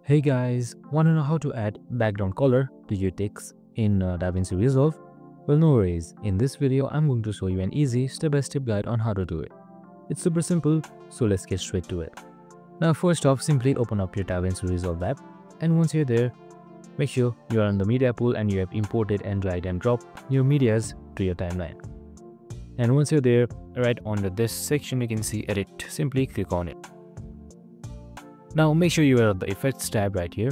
Hey guys, wanna know how to add background color to your text in DaVinci Resolve? Well, no worries. In this video, I'm going to show you an easy step-by-step guide on how to do it. It's super simple, so let's get straight to it. Now, first off, simply open up your DaVinci Resolve app, and once you're there, make sure you're on the media pool and you have imported and drag and drop your medias to your timeline. And once you're there, right under this section, you can see edit. Simply click on it. Now make sure you are at the effects tab right here,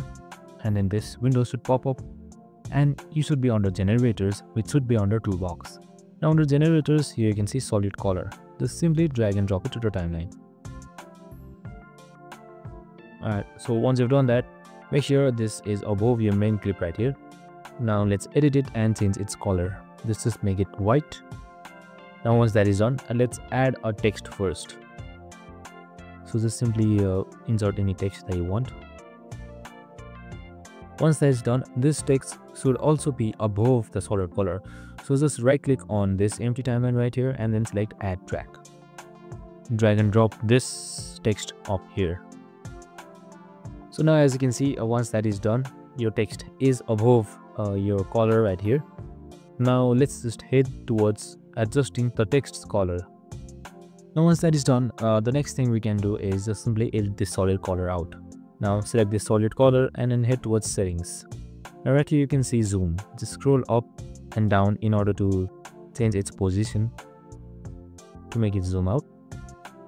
and then this window should pop up and you should be under generators, which should be under toolbox. Now under generators, here you can see solid color. Just simply drag and drop it to the timeline. Alright, so once you've done that, make sure this is above your main clip right here. Now let's edit it and change its color. Just make it white. Now once that is done, let's add a text first. So just simply insert any text that you want. Once that is done, this text should also be above the solid color. So just right click on this empty timeline right here and then select add track. Drag and drop this text up here. So now as you can see, once that is done, your text is above your color right here. Now let's just head towards adjusting the text's color. Now once that is done, the next thing we can do is just simply edit this solid color out. Now select this solid color and then head towards settings. Now right here you can see zoom. Just scroll up and down in order to change its position to make it zoom out.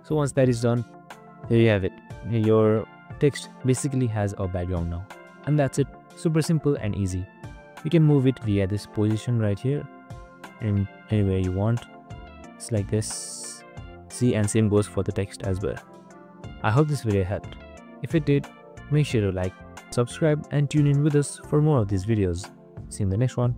So once that is done, there you have it. Your text basically has a background now. And that's it. Super simple and easy. You can move it via this position right here and anywhere you want. It's like this. See, and same goes for the text as well. I hope this video helped. If it did, make sure to like, subscribe and tune in with us for more of these videos. See you in the next one.